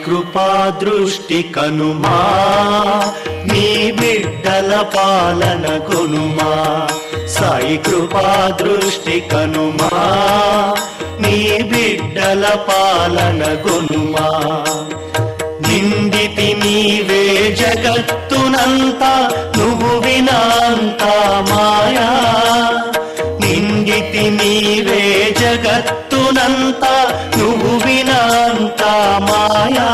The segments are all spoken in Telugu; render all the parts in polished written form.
కృపా దృష్టి కనుమా, నీ బిడ్డల పాలన కొనుమా. సాయి కృపా దృష్టి కనుమా, నీ బిడ్డల పాలన కొనుమా. నిందితి నీవే జగత్తునంతా, నువ్వు వినాంత మాయా. నిందితి నీవే జగత్తునంతా, నువ్వు వినాంత మాయా.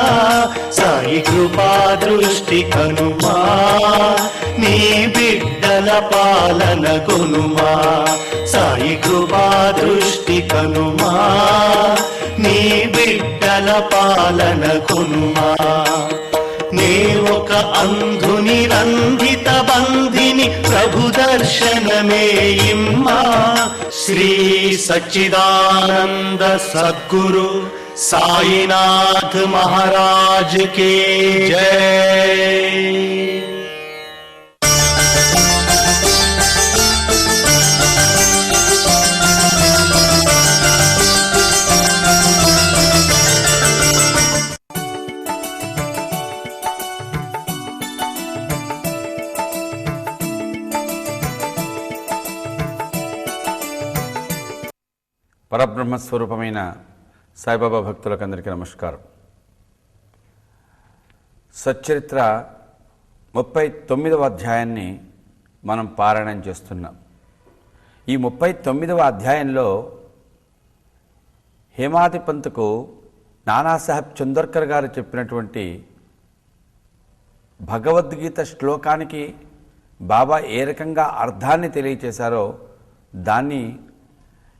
సాయి కృపా దృష్టి కనుమా, నీ బిడ్డల పాలన కొనుమా. సాయి కృపా దృష్టి కనుమా, నీ బిడ్డల పాలన కొనుమా. నే ఒక అంధుని రంధిత బంధిని, ప్రభు దర్శనమే ఇమ్మా. శ్రీ సచ్చిదానంద సద్గురు సాయినాథ్ మహారాజ్ కే జై. పరబ్రహ్మస్వరూపమైన సాయిబాబా భక్తులకు అందరికీ నమస్కారం. సచ్చరిత్ర 39వ అధ్యాయాన్ని మనం పారాయణం చేస్తున్నాం. ఈ 39వ అధ్యాయంలో హేమాది పంత్కు నానాసాహెబ్ చందోర్కర్ గారు చెప్పినటువంటి భగవద్గీత శ్లోకానికి బాబా ఏ రకంగా అర్థాన్ని తెలియచేశారో దాన్ని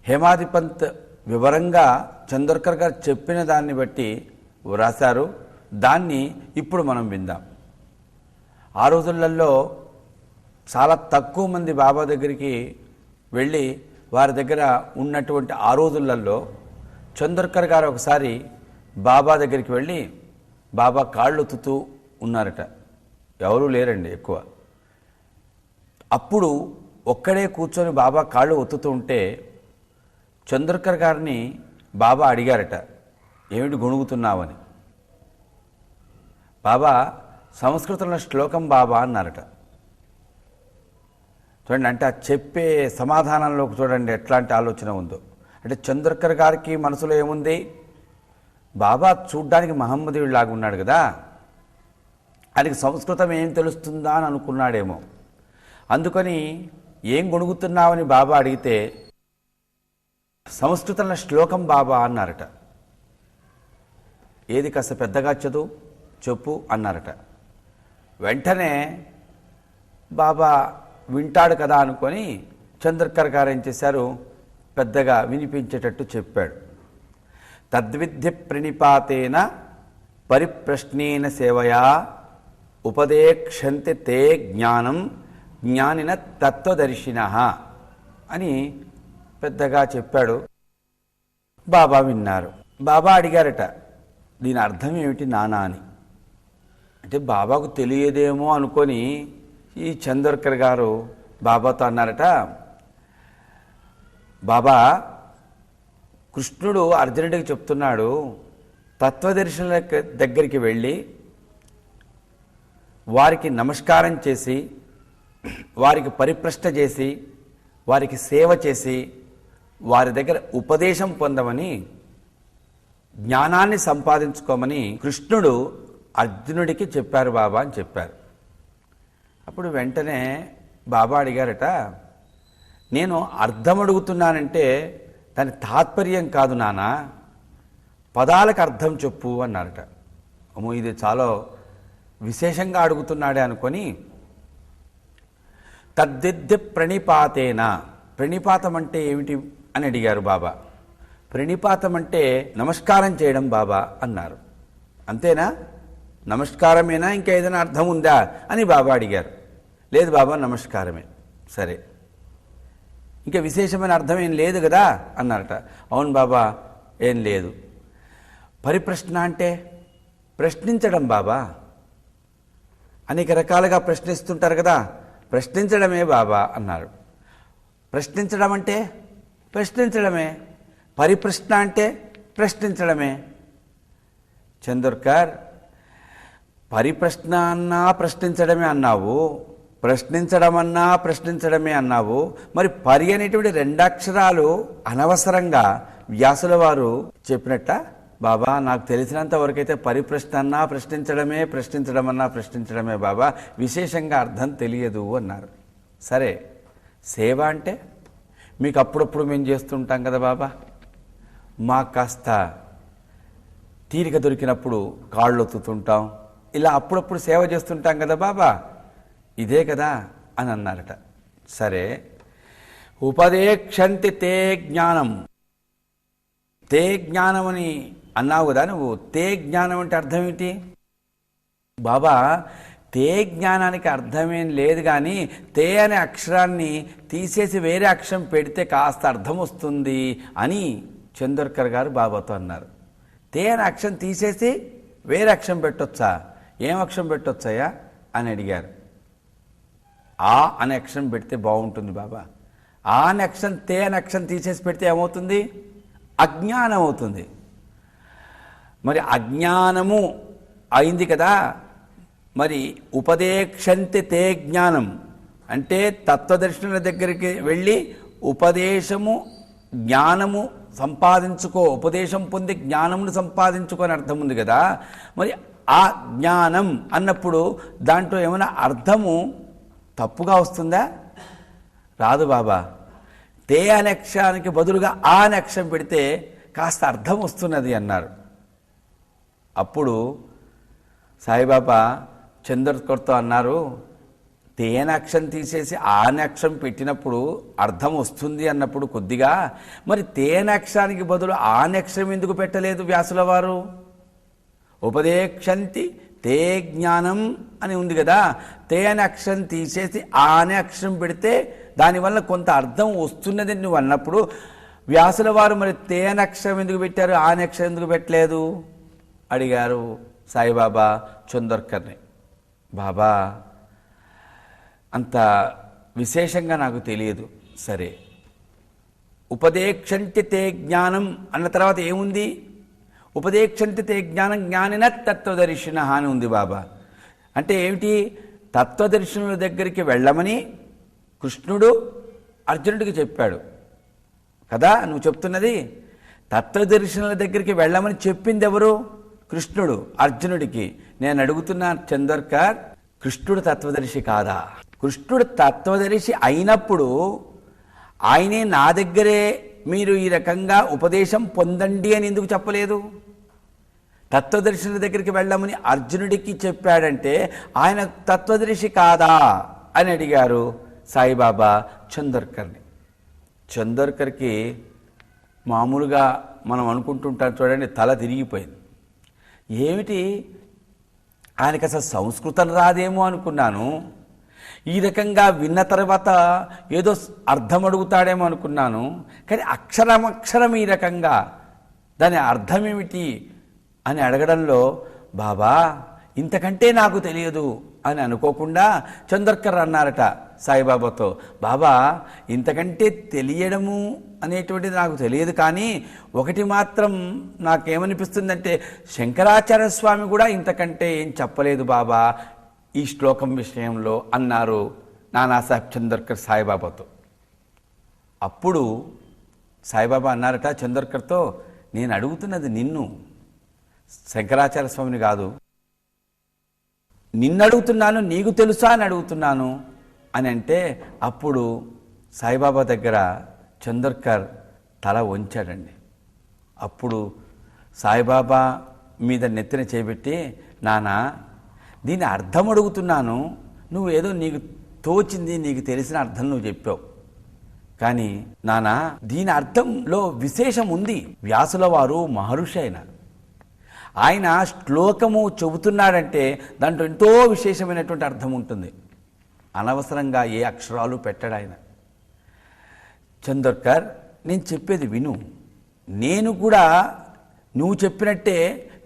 హేమాది పంత్ వివరంగా చందోర్కర్ గారు చెప్పిన దాన్ని బట్టి వ్రాశారు. దాన్ని ఇప్పుడు మనం విందాం. ఆ రోజులలో చాలా తక్కువ మంది బాబా దగ్గరికి వెళ్ళి వారి దగ్గర ఉన్నటువంటి ఆ రోజులలో చందోర్కర్ గారు ఒకసారి బాబా దగ్గరికి వెళ్ళి బాబా కాళ్ళు ఒత్తుతూ ఉన్నారట. ఎవరూ లేరండి ఎక్కువ. అప్పుడు ఒక్కడే కూర్చొని బాబా కాళ్ళు ఒత్తుతూ ఉంటే చందోర్కర్ గారిని బాబా అడిగారట, ఏమిటి గొణుగుతున్నావని. బాబా సంస్కృతంలో శ్లోకం బాబా అన్నారట. చూడండి, అంటే ఆ చెప్పే సమాధానంలోకి చూడండి ఎట్లాంటి ఆలోచన ఉందో. అంటే చందోర్కర్ గారికి మనసులో ఏముంది, బాబా చూడ్డానికి మహమ్మదీయుడిలాగా ఉన్నాడు కదా, ఆయనకి సంస్కృతం ఏం తెలుస్తుందా అని అనుకున్నాడేమో. అందుకని ఏం గొణుగుతున్నావని బాబా అడిగితే సంస్కృతంలో శ్లోకం బాబా అన్నారట. ఏది కాస్త పెద్దగా చదువు చెప్పు అన్నారట. వెంటనే బాబా వింటాడు కదా అనుకొని చందోర్కర్ గారు ఏం చేశారు, పెద్దగా వినిపించేటట్టు చెప్పాడు. తద్విద్య ప్రణిపాతేన పరిప్రశ్నేన సేవయా ఉపదేక్షంతి తే జ్ఞానం జ్ఞానిన తత్వదర్శినః అని పెద్దగా చెప్పాడు. బాబా విన్నారు. బాబా అడిగారట, దీని అర్థం ఏమిటి నానా అని. అంటే బాబాకు తెలియదేమో అనుకొని ఈ చందోర్కర్ గారు బాబాతో అన్నారట, బాబా కృష్ణుడు అర్జునుడికి చెప్తున్నాడు, తత్వదర్శనుల దగ్గరికి వెళ్ళి వారికి నమస్కారం చేసి వారికి పరిప్రశ్న చేసి వారికి సేవ చేసి వారి దగ్గర ఉపదేశం పొందమని, జ్ఞానాన్ని సంపాదించుకోమని కృష్ణుడు అర్జునుడికి చెప్పారు బాబా అని చెప్పారు. అప్పుడు వెంటనే బాబా అడిగారట, నేను అర్థం అడుగుతున్నానంటే దాని తాత్పర్యం కాదు నాన్న, పదాలకు అర్థం చెప్పు అన్నారట. అమ్మో, ఇది చాలా విశేషంగా అడుగుతున్నాడే అనుకొని తద్విద్య ప్రణిపాతేన, ప్రణిపాతం అంటే ఏమిటి అని అడిగారు బాబా. ప్రణిపాతం అంటే నమస్కారం చేయడం బాబా అన్నారు. అంతేనా, నమస్కారమేనా, ఇంకా ఏదైనా అర్థం ఉందా అని బాబా అడిగారు. లేదు బాబా, నమస్కారమే. సరే, ఇంకా విశేషమైన అర్థం ఏం లేదు కదా అన్నారట. అవును బాబా, ఏం లేదు. పరిప్రశ్న అంటే ప్రశ్నించడం బాబా. అనేక రకాలుగా ప్రశ్నిస్తుంటారు కదా, ప్రశ్నించడమే బాబా అన్నారు. ప్రశ్నించడం అంటే ప్రశ్నించడమే, పరిప్రశ్న అంటే ప్రశ్నించడమే. చందోర్కర్, పరిప్రశ్న అన్నా ప్రశ్నించడమే అన్నావు, ప్రశ్నించడం అన్నా ప్రశ్నించడమే అన్నావు. మరి పరి అనేటువంటి 2 అక్షరాలు అనవసరంగా వ్యాసుల వారు చెప్పినట్ట? బాబా, నాకు తెలిసినంత వరకైతే పరిప్రశ్న అన్నా ప్రశ్నించడమే, ప్రశ్నించడం అన్నా ప్రశ్నించడమే బాబా, విశేషంగా అర్థం తెలియదు అన్నారు. సరే, సేవ అంటే మీకు అప్పుడప్పుడు మేము చేస్తుంటాం కదా బాబా, మాకు కాస్త తీరిక దొరికినప్పుడు కాళ్ళు ఒత్తుతుంటాం, ఇలా అప్పుడప్పుడు సేవ చేస్తుంటాం కదా బాబా, ఇదే కదా అని అన్నారట. సరే, ఉపదేక్షంతి తే జ్ఞానం, తే జ్ఞానం అని అన్నావు కదా నువ్వు. తే జ్ఞానం అంటే అర్థం ఏంటి బాబా? తే జ్ఞానానికి అర్థమేం లేదు, కానీ తే అనే అక్షరాన్ని తీసేసి వేరే అక్షరం పెడితే కాస్త అర్థం వస్తుంది అని చందోర్కర్ గారు బాబాతో అన్నారు. తే అనే అక్షరం తీసేసి వేరే అక్షరం పెట్టొచ్చా? ఏం అక్షరం పెట్టొచ్చాయా అని అడిగారు. ఆ అనే అక్షరం పెడితే బాగుంటుంది బాబా. ఆ అనే అక్షరం తే అనే అక్షరం తీసేసి పెడితే ఏమవుతుంది? అజ్ఞానం అవుతుంది. మరి అజ్ఞానము అయింది కదా. మరి ఉపదేక్షంతి తే జ్ఞానం అంటే తత్వదర్శనుల దగ్గరికి వెళ్ళి ఉపదేశము జ్ఞానము సంపాదించుకో, ఉపదేశం పొంది జ్ఞానమును సంపాదించుకో అని అర్థం ఉంది కదా. మరి ఆ జ్ఞానం అన్నప్పుడు దాంట్లో ఏమైనా అర్థము తప్పుగా వస్తుందా? రాదు బాబా. తే అనే అక్షరానికి బదులుగా ఆ అనే అక్షరం పెడితే కాస్త అర్థం వస్తున్నది అన్నారు. అప్పుడు సాయిబాబా చందోర్కర్తో అన్నారు, తే అనే అక్షరం తీసేసి ఆ అనే అక్షరం పెట్టినప్పుడు అర్థం వస్తుంది అన్నప్పుడు కొద్దిగా, మరి తే అనే అక్షరానికి బదులు ఆ అనే అక్షరం ఎందుకు పెట్టలేదు వ్యాసుల వారు? ఉపదేక్షంతి తే జ్ఞానం అని ఉంది కదా, తే అనే అక్షరం తీసేసి ఆ అనే అక్షరం పెడితే దానివల్ల కొంత అర్థం వస్తున్నది నువ్వు అన్నప్పుడు వ్యాసుల వారు మరి తే అనే అక్షరం ఎందుకు పెట్టారు, ఆ అనే అక్షరం ఎందుకు పెట్టలేదు అడిగారు సాయిబాబా చందోర్కర్ని. బాబా, అంత విశేషంగా నాకు తెలియదు. సరే, ఉపదేక్షంతి తే జ్ఞానం అన్న తర్వాత ఏముంది? ఉపదేక్షంతి తే జ్ఞానం జ్ఞానిన తత్వదర్శిన అని ఉంది బాబా. అంటే ఏమిటి? తత్వదర్శనుల దగ్గరికి వెళ్ళమని కృష్ణుడు అర్జునుడికి చెప్పాడు కదా. నువ్వు చెప్తున్నది తత్వదర్శనుల దగ్గరికి వెళ్ళమని చెప్పింది ఎవరు? కృష్ణుడు అర్జునుడికి. నేను అడుగుతున్నా చందోర్కర్, కృష్ణుడు తత్వదర్శి కాదా? కృష్ణుడు తత్వదర్శి అయినప్పుడు ఆయనే నా దగ్గరే మీరు ఈ రకంగా ఉపదేశం పొందండి అని ఎందుకు చెప్పలేదు? తత్వదర్శుల దగ్గరికి వెళ్ళమని అర్జునుడికి చెప్పాడంటే ఆయన తత్వదర్శి కాదా అని అడిగారు సాయిబాబా చందోర్కర్ని. చందోర్కర్కి మామూలుగా మనం అనుకుంటుంటాం చూడండి, తల తిరిగిపోయింది. ఏమిటి, ఆయనకి అసలు సంస్కృతం రాదేమో అనుకున్నాను, ఈ రకంగా విన్న తర్వాత ఏదో అర్థం అడుగుతాడేమో అనుకున్నాను, కానీ అక్షరం ఈ రకంగా దాని అర్థం ఏమిటి అని అడగడంలో బాబా ఇంతకంటే నాకు తెలియదు అని అనుకోకుండా చందోర్కర్ అన్నారట సాయిబాబాతో, బాబా ఇంతకంటే తెలియడము అనేటువంటిది నాకు తెలియదు, కానీ ఒకటి మాత్రం నాకేమనిపిస్తుందంటే శంకరాచార్య స్వామి కూడా ఇంతకంటే ఏం చెప్పలేదు బాబా ఈ శ్లోకం విషయంలో అన్నారు నానాసాహెబ్ చందోర్కర్ సాయిబాబాతో. అప్పుడు సాయిబాబా అన్నారట చందోర్కర్తో, నేను అడుగుతున్నది నిన్ను, శంకరాచార్య స్వామిని కాదు, నిన్ను అడుగుతున్నాను, నీకు తెలుసా అని అడుగుతున్నాను అని అంటే అప్పుడు సాయిబాబా దగ్గర చందోర్కర్ తల వంచాడండి. అప్పుడు సాయిబాబా మీద నెత్తిన చేపెట్టి, నానా దీని అర్థం అడుగుతున్నాను, నువ్వు ఏదో నీకు తోచింది నీకు తెలిసిన అర్థం నువ్వు చెప్పావు, కానీ నానా దీని అర్థంలో విశేషం ఉంది. వ్యాసుల వారు మహర్షి అయినారు, ఆయన శ్లోకము చెబుతున్నాడంటే దాంట్లో ఎంతో విశేషమైనటువంటి అర్థం ఉంటుంది, అనవసరంగా ఏ అక్షరాలు పెట్టాడు ఆయన. చందోర్కర్, నేను చెప్పేది విను, నేను కూడా నువ్వు చెప్పినట్టే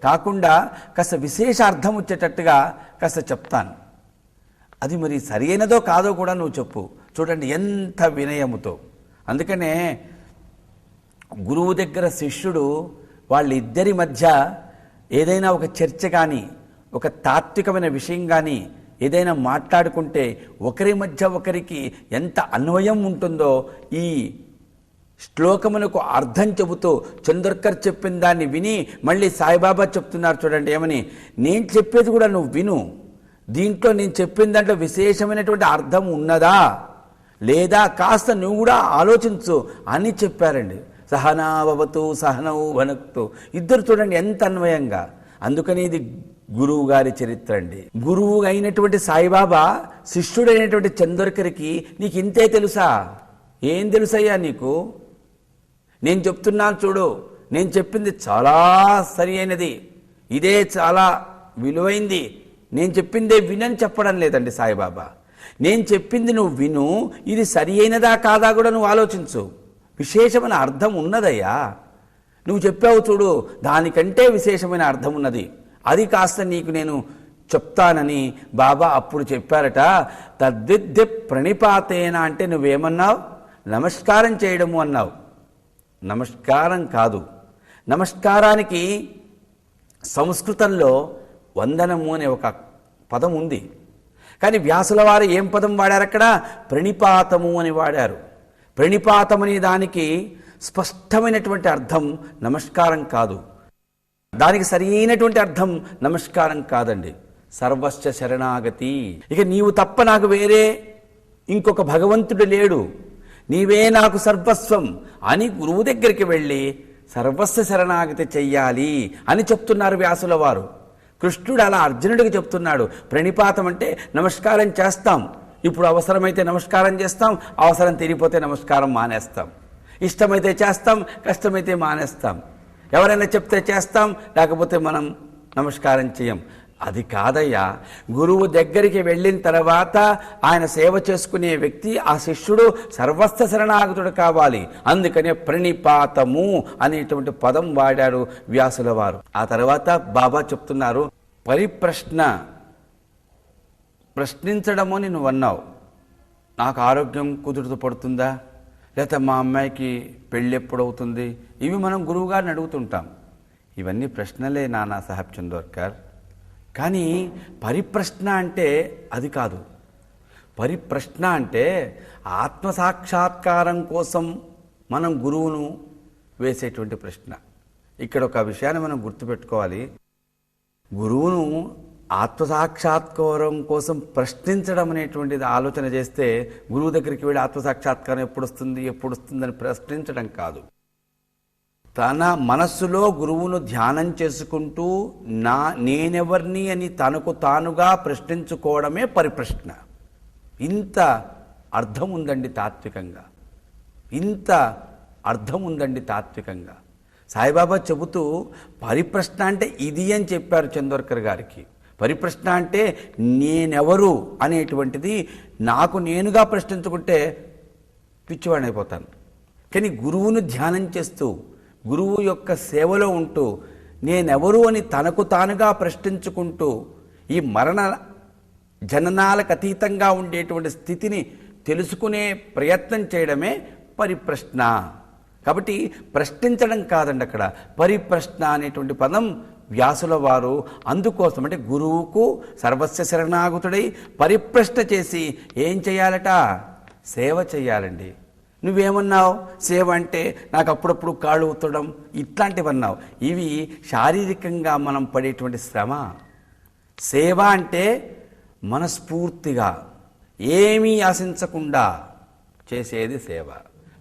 కాకుండా కాస్త విశేష అర్థం వచ్చేటట్టుగా కాస్త చెప్తాను, అది మరి సరైనదో కాదో కూడా నువ్వు చెప్పు. చూడండి ఎంత వినయముతో. అందుకనే గురువు దగ్గర శిష్యుడు వాళ్ళిద్దరి మధ్య ఏదైనా ఒక చర్చ కానీ, ఒక తాత్వికమైన విషయం కానీ ఏదైనా మాట్లాడుకుంటే ఒకరి మధ్య ఒకరికి ఎంత అన్వయం ఉంటుందో ఈ శ్లోకమునకు అర్థం చెబుతూ చందోర్కర్ చెప్పిన దాన్ని విని మళ్ళీ సాయిబాబా చెప్తున్నారు చూడండి ఏమని, నేను చెప్పేది కూడా నువ్వు విను, దీంట్లో నేను చెప్పిన దాంట్లో విశేషమైనటువంటి అర్థం ఉన్నదా లేదా కాస్త నువ్వు కూడా ఆలోచించు అని చెప్పారండి. సహనావతు సహనౌ భనక్తు, ఇద్దరు చూడండి ఎంత అన్వయంగా. అందుకని ఇది గురువు గారి చరిత్ర అండి. గురువు అయినటువంటి సాయిబాబా శిష్యుడైనటువంటి చందోర్కర్కి నీకు ఇంతే తెలుసా? ఏం తెలుసయ్యా నీకు? నేను చెప్తున్నాను చూడు, నేను చెప్పింది చాలా సరి అయినది, ఇదే చాలా విలువైంది, నేను చెప్పిందే వినని చెప్పడం లేదండి సాయిబాబా. నేను చెప్పింది నువ్వు విను, ఇది సరి అయినదా కాదా కూడా నువ్వు ఆలోచించు, విశేషమైన అర్థం ఉన్నదయ్యా. నువ్వు చెప్పావు చూడు, దానికంటే విశేషమైన అర్థం ఉన్నది, అది కాస్త నీకు నేను చెప్తానని బాబా అప్పుడు చెప్పారట. తద్విద్య ప్రణిపాతేన అంటే నువ్వేమన్నావు? నమస్కారం చేయడము అన్నావు. నమస్కారం కాదు, నమస్కారానికి సంస్కృతంలో వందనము అనే ఒక పదం ఉంది. కానీ వ్యాసుల వారు ఏం పదం వాడారు అక్కడ? ప్రణిపాతము అని వాడారు. ప్రణిపాతం అనే దానికి స్పష్టమైనటువంటి అర్థం నమస్కారం కాదు, దానికి సరైనటువంటి అర్థం నమస్కారం కాదండి, సర్వస్వ శరణాగతి. ఇక నీవు తప్ప నాకు వేరే ఇంకొక భగవంతుడు లేడు, నీవే నాకు సర్వస్వం అని గురువు దగ్గరికి వెళ్ళి సర్వస్వ శరణాగతి చెయ్యాలి అని చెప్తున్నారు వ్యాసుల వారు. కృష్ణుడు అలా అర్జునుడికి చెప్తున్నాడు. ప్రణిపాతం అంటే నమస్కారం చేస్తాం, ఇప్పుడు అవసరమైతే నమస్కారం చేస్తాం, అవసరం తీరిపోతే నమస్కారం మానేస్తాం, ఇష్టమైతే చేస్తాం, కష్టమైతే మానేస్తాం, ఎవరైనా చెప్తే చేస్తాం, లేకపోతే మనం నమస్కారం చేయం. అది కాదయ్యా. గురువు దగ్గరికి వెళ్ళిన తర్వాత ఆయన సేవ చేసుకునే వ్యక్తి, ఆ శిష్యుడు సర్వస్వ శరణాగతుడు కావాలి. అందుకనే ప్రణిపాతము అనేటువంటి పదం వాడారు వ్యాసుల వారు. ఆ తర్వాత బాబా చెప్తున్నారు, పరిప్రశ్న, ప్రశ్నించడము అని నువ్వు అన్నావు. నాకు ఆరోగ్యం కుదురుతూ పడుతుందా, లేకపోతే మా అమ్మాయికి పెళ్ళి ఎప్పుడవుతుంది, ఇవి మనం గురువుగారిని అడుగుతుంటాం. ఇవన్నీ ప్రశ్నలే నానా సాహెబ్ చందోర్కర్. కానీ పరిప్రశ్న అంటే అది కాదు. పరిప్రశ్న అంటే ఆత్మసాక్షాత్కారం కోసం మనం గురువును వేసేటువంటి ప్రశ్న. ఇక్కడ ఒక విషయాన్ని మనం గుర్తుపెట్టుకోవాలి. గురువును ఆత్మసాక్షాత్కారం కోసం ప్రశ్నించడం అనేటువంటిది ఆలోచన చేస్తే గురువు దగ్గరికి వెళ్ళి ఆత్మసాక్షాత్కారం ఎప్పుడు వస్తుందని ప్రశ్నించడం కాదు. తన మనస్సులో గురువును ధ్యానం చేసుకుంటూ నేనెవర్ని అని తనకు తానుగా ప్రశ్నించుకోవడమే పరిప్రశ్న. ఇంత అర్థం ఉందండి తాత్వికంగా, ఇంత అర్థం ఉందండి తాత్వికంగా. సాయిబాబా చెబుతూ పరిప్రశ్న అంటే ఇది అని చెప్పారు చందోర్కర్ గారికి. పరిప్రశ్న అంటే నేనెవరు అనేటువంటిది నాకు నేనుగా ప్రశ్నించుకుంటే పిచ్చివాడిని అయిపోతాను. కానీ గురువును ధ్యానం చేస్తూ గురువు యొక్క సేవలో ఉంటూ నేనెవరు అని తనకు తానుగా ప్రశ్నించుకుంటూ ఈ మరణ జననాలకు అతీతంగా ఉండేటువంటి స్థితిని తెలుసుకునే ప్రయత్నం చేయడమే పరిప్రశ్న. కాబట్టి ప్రశ్నించడం కాదండి అక్కడ, పరిప్రశ్న అనేటువంటి పదం వ్యాసుల వారు అందుకోసం, అంటే గురువుకు సర్వస్వ శరణాగతుడై పరిప్రశ్న చేసి ఏం చేయాలట? సేవ చేయాలండి. నువ్వేమన్నావు? సేవ అంటే నాకు అప్పుడప్పుడు కాళ్ళు ఊతడం ఇట్లాంటివన్నావు. ఇవి శారీరకంగా మనం పడేటువంటి శ్రమ. సేవ అంటే మనస్ఫూర్తిగా ఏమీ ఆశించకుండా చేసేది సేవ,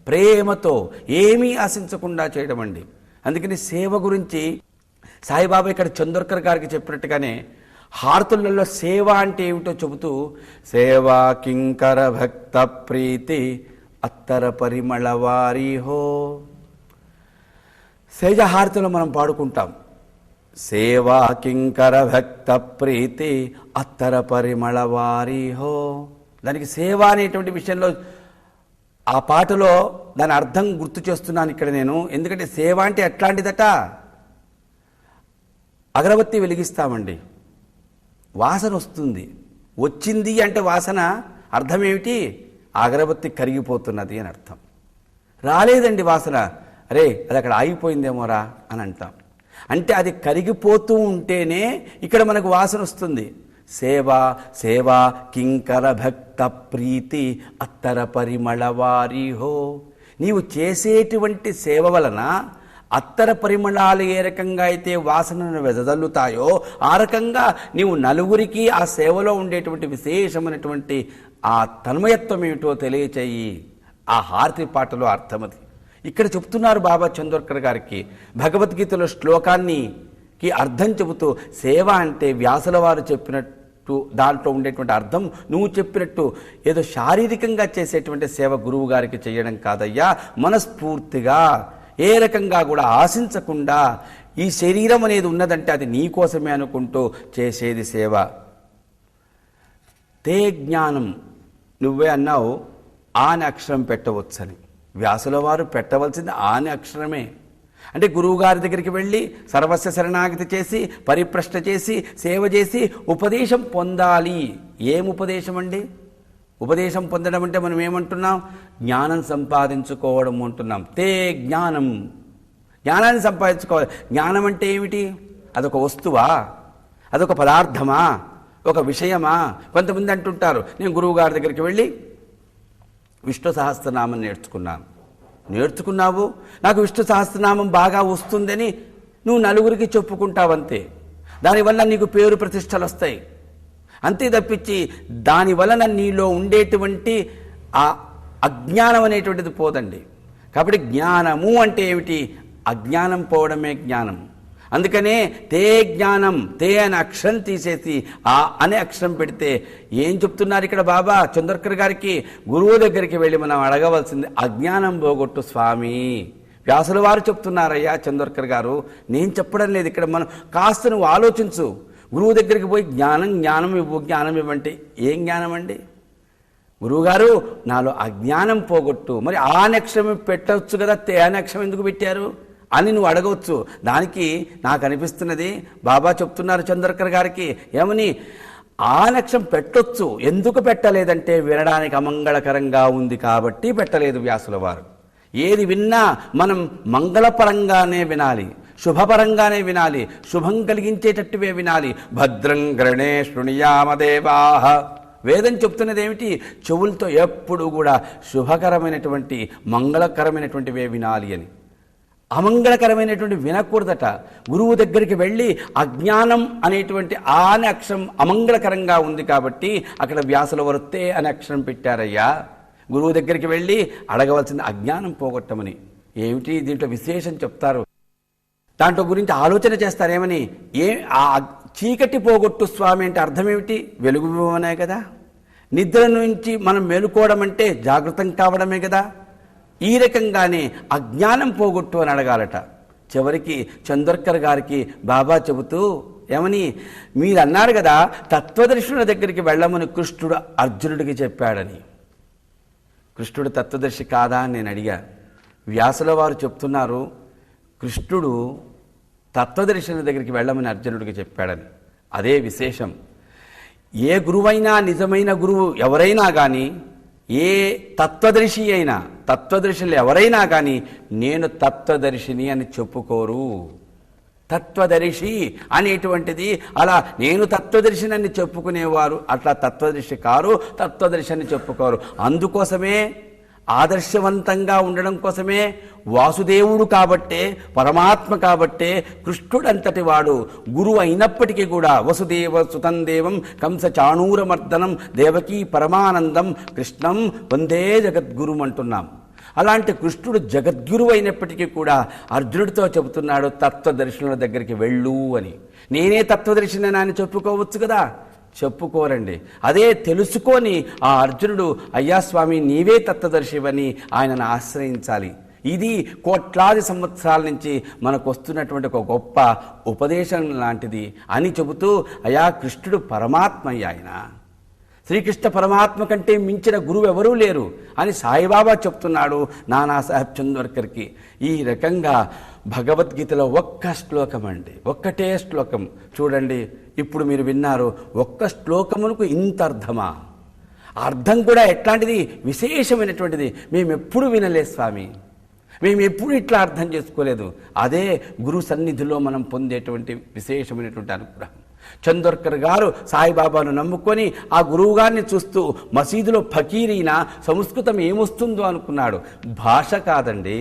ప్రేమతో ఏమీ ఆశించకుండా చేయడం అండి. అందుకని సేవ గురించి సాయిబాబా ఇక్కడ చందోర్కర్ గారికి చెప్పినట్టుగానే హారతులలో సేవ అంటే ఏమిటో చెబుతూ, సేవా కింకర భక్త ప్రీతి అత్తర పరిమళ వారి హో. సేజహారతిలో మనం పాడుకుంటాం, సేవా కింకర భక్త ప్రీతి అత్తర పరిమళ వారి హో. దానికి సేవ అనేటువంటి విషయంలో ఆ పాటలో దాని అర్థం గుర్తు చేస్తున్నాను ఇక్కడ నేను. ఎందుకంటే సేవ అంటే ఎట్లాంటిదట? అగరబత్తి వెలిగిస్తామండి, వాసన వస్తుంది. వచ్చింది అంటే వాసన అర్థం ఏమిటి? అగరబత్తి కరిగిపోతున్నది అని అర్థం. రాలేదండి వాసన, అరే అది అక్కడ ఆగిపోయిందేమోరా అని అంటాం. అంటే అది కరిగిపోతూ ఉంటేనే ఇక్కడ మనకు వాసన వస్తుంది. సేవ సేవ కింకర భక్త ప్రీతి అత్తర పరిమళవారి హో. నీవు చేసేటువంటి సేవ వలన అత్తర పరిమళాలు ఏ రకంగా అయితే వాసనను వెదజల్లుతాయో ఆ రకంగా నీవు నలుగురికి ఆ సేవలో ఉండేటువంటి విశేషమైనటువంటి ఆ తన్మయత్వం ఏమిటో తెలియచేయి. ఆ హారతి పాటలో అర్థమది. ఇక్కడ చెప్తున్నారు బాబా చందోర్కర్ గారికి భగవద్గీతలో శ్లోకానికి అర్థం చెబుతూ, సేవ అంటే వ్యాసుల వారు చెప్పినట్టు దాంట్లో ఉండేటువంటి అర్థం నువ్వు చెప్పినట్టు ఏదో శారీరకంగా చేసేటువంటి సేవ గురువు గారికి చేయడం కాదయ్యా, మనస్ఫూర్తిగా ఏ రకంగా కూడా ఆశించకుండా ఈ శరీరం అనేది ఉన్నదంటే అది నీ కోసమే అనుకుంటూ చేసేది సేవ. తే జ్ఞానం, నువ్వే అన్నావు ఆని అక్షరం పెట్టవచ్చని. వ్యాసుల వారు పెట్టవలసింది ఆని అక్షరమే. అంటే గురువుగారి దగ్గరికి వెళ్ళి సర్వస్వ శరణాగతి చేసి పరిప్రశ్న చేసి సేవ చేసి ఉపదేశం పొందాలి. ఏం ఉపదేశం అండి? ఉపదేశం పొందడం అంటే మనం ఏమంటున్నాం? జ్ఞానం సంపాదించుకోవడం అంటున్నాం. తే జ్ఞానం, జ్ఞానాన్ని సంపాదించుకోవాలి. జ్ఞానం అంటే ఏమిటి? అదొక వస్తువా? అదొక పదార్థమా? ఒక విషయమా? కొంతమంది అంటుంటారు, నేను గురువుగారి దగ్గరికి వెళ్ళి విష్ణు సహస్రనామం నేర్చుకున్నావు, నాకు విష్ణు సహస్రనామం బాగా వస్తుందని నువ్వు నలుగురికి చెప్పుకుంటావంతే. దానివల్ల నీకు పేరు ప్రతిష్టలు వస్తాయి అంతే తప్పించి దానివలన నీలో ఉండేటువంటి ఆ అజ్ఞానం అనేటువంటిది పోదండి. కాబట్టి జ్ఞానము అంటే ఏమిటి? అజ్ఞానం పోవడమే జ్ఞానం. అందుకనే తే జ్ఞానం, తే అనే అక్షరం తీసేసి ఆ అనే అక్షరం పెడితే ఏం చెప్తున్నారు ఇక్కడ బాబా చందోర్కర్ గారికి? గురువు దగ్గరికి వెళ్ళి మనం అడగవలసింది అజ్ఞానం పోగొట్టు స్వామి. వ్యాసుల వారు చెప్తున్నారయ్యా చందోర్కర్ గారు, నేను చెప్పడం లేదు. ఇక్కడ మనం కాస్త నువ్వు ఆలోచించు. గురువు దగ్గరికి పోయి జ్ఞానం ఇవ్వంటే ఏం జ్ఞానం అండి? గురువుగారు నాలో అజ్ఞానం పోగొట్టు. మరి ఆ అక్షరం పెట్టవచ్చు కదా, తే అనే అక్షరం ఎందుకు పెట్టారు అని నువ్వు అడగవచ్చు. దానికి నాకు అనిపిస్తున్నది బాబా చెప్తున్నారు చందోర్కర్ గారికి ఏమని, ఆ నక్షం పెట్టొచ్చు, ఎందుకు పెట్టలేదంటే వినడానికి అమంగళకరంగా ఉంది కాబట్టి పెట్టలేదు వ్యాసుల వారు. ఏది విన్నా మనం మంగళపరంగానే వినాలి, శుభపరంగానే వినాలి, శుభం కలిగించేటట్టువే వినాలి. భద్రం గృణే శృణుయామదేవాః. వేదం చెప్తున్నది ఏమిటి? చెవులతో ఎప్పుడు కూడా శుభకరమైనటువంటి మంగళకరమైనటువంటివే వినాలి అని. అమంగళకరమైనటువంటి వినకూడదట. గురువు దగ్గరికి వెళ్ళి అజ్ఞానం అనేటువంటి ఆ అనే అక్షరం అమంగళకరంగా ఉంది కాబట్టి అక్కడ వ్యాసుల వృత్తే అనే అక్షరం పెట్టారయ్యా. గురువు దగ్గరికి వెళ్ళి అడగవలసింది అజ్ఞానం పోగొట్టమని. ఏమిటి దీంట్లో విశేషం చెప్తారు, దాంట్లో గురించి ఆలోచన చేస్తారేమని. ఆ చీకటి పోగొట్టు స్వామి అంటే అర్థం ఏమిటి? వెలుగు ఇవ్వమనే కదా. నిద్ర నుంచి మనం మేలుకోవడం అంటే జాగృతం కావడమే కదా. ఈ రకంగానే అజ్ఞానం పోగొట్టు అని అడగాలట. చివరికి చందోర్కర్ గారికి బాబా చెబుతూ ఏమని, మీరు అన్నారు కదా తత్వదర్శుల దగ్గరికి వెళ్ళమని కృష్ణుడు అర్జునుడికి చెప్పాడని. కృష్ణుడు తత్వదర్శి కాదా అని నేను అడిగా. వ్యాసుల వారు చెప్తున్నారు కృష్ణుడు తత్వదర్శుల దగ్గరికి వెళ్ళమని అర్జునుడికి చెప్పాడని. అదే విశేషం. ఏ గురువైనా, నిజమైన గురువు ఎవరైనా కానీ, ఏ తత్వదర్శి అయినా, తత్వదర్శులు ఎవరైనా కానీ నేను తత్వదర్శిని అని చెప్పుకోరు. తత్వదర్శి అనేటువంటిది అలా నేను తత్వదర్శిని అని చెప్పుకునేవారు అట్లా తత్వదర్శి కారు, తత్వదర్శి అని చెప్పుకోరు. అందుకోసమే ఆదర్శవంతంగా ఉండడం కోసమే వాసుదేవుడు కాబట్టే, పరమాత్మ కాబట్టే కృష్ణుడంతటి వాడు గురువు అయినప్పటికీ కూడా వసుదేవ సుతం దేవం కంస చాణూరమర్దనం దేవకీ పరమానందం కృష్ణం వందే జగద్గురుం అంటున్నాం. అలాంటి కృష్ణుడు జగద్గురువు అయినప్పటికీ కూడా అర్జునుడితో చెబుతున్నాడు తత్వదర్శనుల దగ్గరికి వెళ్ళు అని. నేనే తత్వదర్శిని అని చెప్పుకోవచ్చు కదా, చెప్పుకోరండి. అదే తెలుసుకొని ఆ అర్జునుడు అయ్యా స్వామి నీవే తత్వదర్శివని ఆయనను ఆశ్రయించాలి. ఇది కోట్లాది సంవత్సరాల నుంచి మనకు వస్తున్నటువంటి ఒక గొప్ప ఉపదేశం లాంటిది అని చెబుతూ అయ్యా కృష్ణుడు పరమాత్మ, ఆయన శ్రీకృష్ణ పరమాత్మ కంటే మించిన గురువు ఎవరూ లేరు అని సాయిబాబా చెప్తున్నాడు నానాసాహెబ్ చందోర్కర్కి. ఈ రకంగా భగవద్గీతలో ఒక్క శ్లోకం అండి, ఒక్కటే శ్లోకం చూడండి. ఇప్పుడు మీరు విన్నారు, ఒక్క శ్లోకమునకు ఇంత అర్థమా? అర్థం కూడా ఎట్లాంటిది, విశేషమైనటువంటిది. మేము ఎప్పుడు వినలేదు స్వామి. మేము ఎప్పుడు ఇట్లా అర్థం చేసుకోలేదు. అదే గురు సన్నిధిలో మనం పొందేటువంటి విశేషమైనటువంటి అనుగ్రహం. చందోర్కర్ గారు సాయిబాబాను నమ్ముకొని ఆ గురువు గారిని చూస్తూ మసీదులో ఫకీరైనా సంస్కృతం ఏమొస్తుందో అనుకున్నాడు. భాష కాదండి,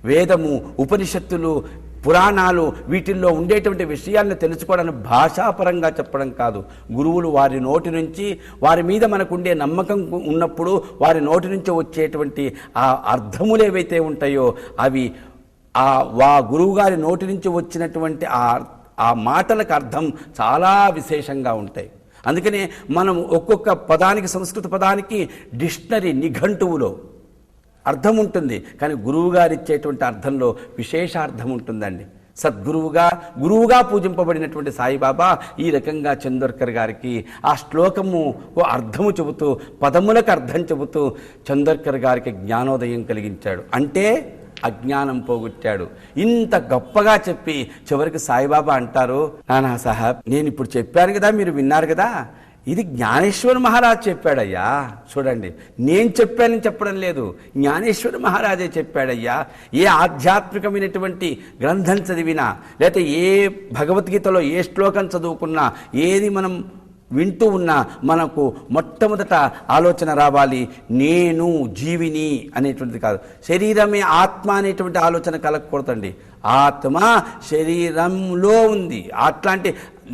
వేదము, ఉపనిషత్తులు, పురాణాలు, వీటిల్లో ఉండేటువంటి విషయాలను తెలుసుకోవడానికి భాషాపరంగా చెప్పడం కాదు. గురువులు వారి నోటి నుంచి, వారి మీద మనకుండే నమ్మకం ఉన్నప్పుడు వారి నోటి నుంచి వచ్చేటువంటి ఆ అర్థములు ఏవైతే ఉంటాయో అవి ఆ గురువు గారి నోటి నుంచి వచ్చినటువంటి ఆ మాటలకు అర్థం చాలా విశేషంగా ఉంటాయి. అందుకనే మనం ఒక్కొక్క పదానికి, సంస్కృత పదానికి డిక్షనరీ, నిఘంటువులో అర్థం ఉంటుంది, కానీ గురువుగారు ఇచ్చేటువంటి అర్థంలో విశేషార్థం ఉంటుందండి. గురువుగా పూజింపబడినటువంటి సాయిబాబా ఈ రకంగా చందోర్కర్ గారికి ఆ శ్లోకము అర్థము చెబుతూ, పదములకు అర్థం చెబుతూ చందోర్కర్ గారికి జ్ఞానోదయం కలిగించాడు. అంటే అజ్ఞానం పోగొట్టాడు. ఇంత గొప్పగా చెప్పి చివరికి సాయిబాబా అంటారు, నానా సాహెబ్, నేను ఇప్పుడు చెప్పాను కదా, మీరు విన్నారు కదా, ఇది జ్ఞానేశ్వర మహారాజ్ చెప్పాడయ్యా. చూడండి, నేను చెప్పానని చెప్పడం లేదు, జ్ఞానేశ్వర మహారాజే చెప్పాడయ్యా. ఏ ఆధ్యాత్మికమైనటువంటి గ్రంథం చదివినా, లేకపోతే ఏ భగవద్గీతలో ఏ శ్లోకం చదువుకున్నా, ఏది మనం వింటూ ఉన్నా మనకు మొట్టమొదట ఆలోచన రావాలి, నేను జీవిని అనేటువంటిది కాదు. శరీరమే ఆత్మ అనేటువంటి ఆలోచన కలగకూడదండి. ఆత్మ శరీరంలో ఉంది. అట్లాంటి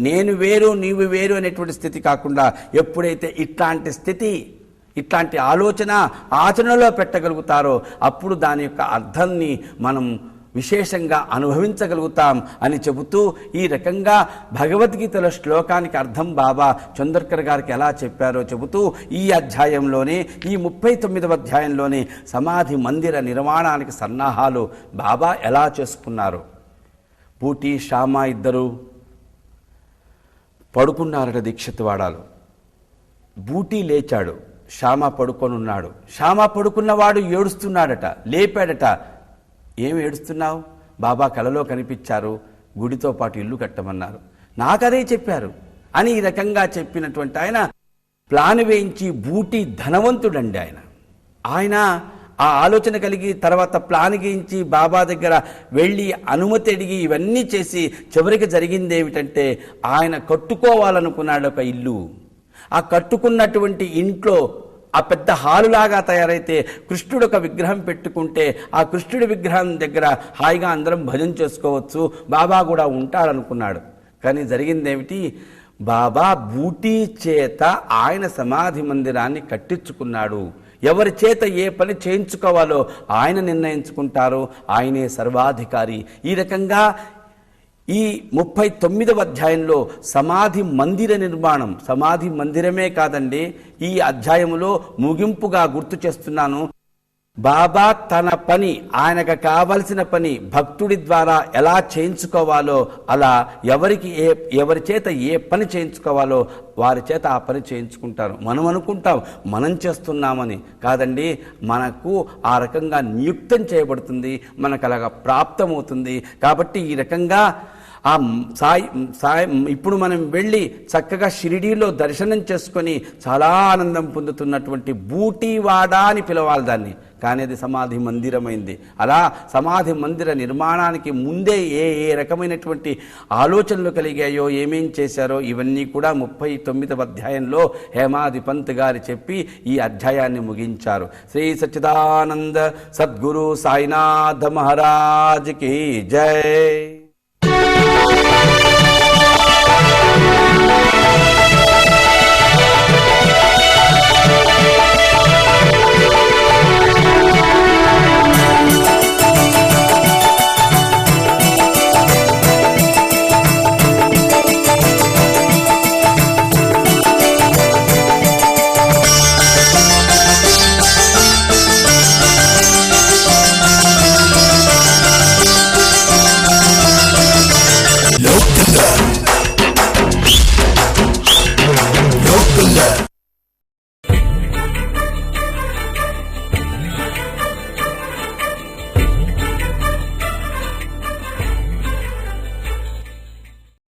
నేను వేరు నీవు వేరు అనేటువంటి స్థితి కాకుండా ఎప్పుడైతే ఇట్లాంటి స్థితి, ఇట్లాంటి ఆలోచన ఆచరణలో పెట్టగలుగుతారో అప్పుడు దాని యొక్క అర్థాన్ని మనం విశేషంగా అనుభవించగలుగుతాం అని చెబుతూ ఈ రకంగా భగవద్గీతలో శ్లోకానికి అర్థం బాబా చందోర్కర్ గారికి ఎలా చెప్పారో చెబుతూ ఈ అధ్యాయంలోనే, ఈ 39వ అధ్యాయంలోనే సమాధి మందిర నిర్మాణానికి సన్నాహాలు బాబా ఎలా చేసుకున్నారు. బూటీ, శ్యామ ఇద్దరు పడుకున్నారట దీక్షిత్ వాడాలు. బూటీ లేచాడు, శ్యామ పడుకొనున్నాడు. శ్యామ పడుకున్నవాడు ఏడుస్తున్నాడట, లేపాడట. ఏం ఏడుస్తున్నావు? బాబా కలలో కనిపించారు, గుడితో పాటు ఇల్లు కట్టమన్నారు, నాకదే చెప్పారు అని ఈ రకంగా చెప్పినటువంటి ఆయన ప్లాన్ వేయించి, బూటీ ధనవంతుడండి ఆయన ఆ ఆలోచన కలిగి తర్వాత ప్లాన్ గీయించి బాబా దగ్గర వెళ్ళి అనుమతి అడిగి ఇవన్నీ చేసి చివరికి జరిగింది ఏమిటంటే ఆయన కట్టుకోవాలనుకున్నాడు ఒక ఇల్లు. ఆ కట్టుకున్నటువంటి ఇంట్లో ఆ పెద్ద హాలులాగా తయారైతే కృష్ణుడు ఒక విగ్రహం పెట్టుకుంటే ఆ కృష్ణుడి విగ్రహం దగ్గర హాయిగా అందరం భజన చేసుకోవచ్చు, బాబా కూడా ఉంటాడనుకున్నాడు. కానీ జరిగిందేమిటి, బాబా బూటీ చేత ఆయన సమాధి మందిరాన్ని కట్టించుకున్నాడు. ఎవరి చేత ఏ పని చేయించుకోవాలో ఆయన నిర్ణయించుకుంటారు, ఆయనే సర్వాధికారి. ఈ రకంగా ఈ 39వ అధ్యాయంలో సమాధి మందిర నిర్మాణం, సమాధి మందిరమే కాదండి, ఈ అధ్యాయంలో ముగింపుగా గుర్తు చేస్తున్నాను, బాబా తన పని, ఆయనకు కావలసిన పని భక్తుడి ద్వారా ఎలా చేయించుకోవాలో అలా ఎవరి చేత ఏ పని చేయించుకోవాలో వారి చేత ఆ పని చేయించుకుంటారు. మనం అనుకుంటాం మనం చేస్తున్నామని, కాదండి, మనకు ఆ రకంగా నియుక్తం చేయబడుతుంది, మనకు అలాగా ప్రాప్తమవుతుంది. కాబట్టి ఈ రకంగా ఆ సాయి ఇప్పుడు మనం వెళ్ళి చక్కగా షిరిడీలో దర్శనం చేసుకొని చాలా ఆనందం పొందుతున్నటువంటి బూటీవాడ అని పిలవాలి దాన్ని, కానీ అది సమాధి మందిరమైంది. అలా సమాధి మందిర నిర్మాణానికి ముందే ఏ రకమైనటువంటి ఆలోచనలు కలిగాయో, ఏమేం చేశారో ఇవన్నీ కూడా 39వ అధ్యాయంలో హేమాది పంత్ గారు చెప్పి ఈ అధ్యాయాన్ని ముగించారు. శ్రీ సచ్చిదానంద సద్గురు సాయినాథ మహారాజ్ కి జై.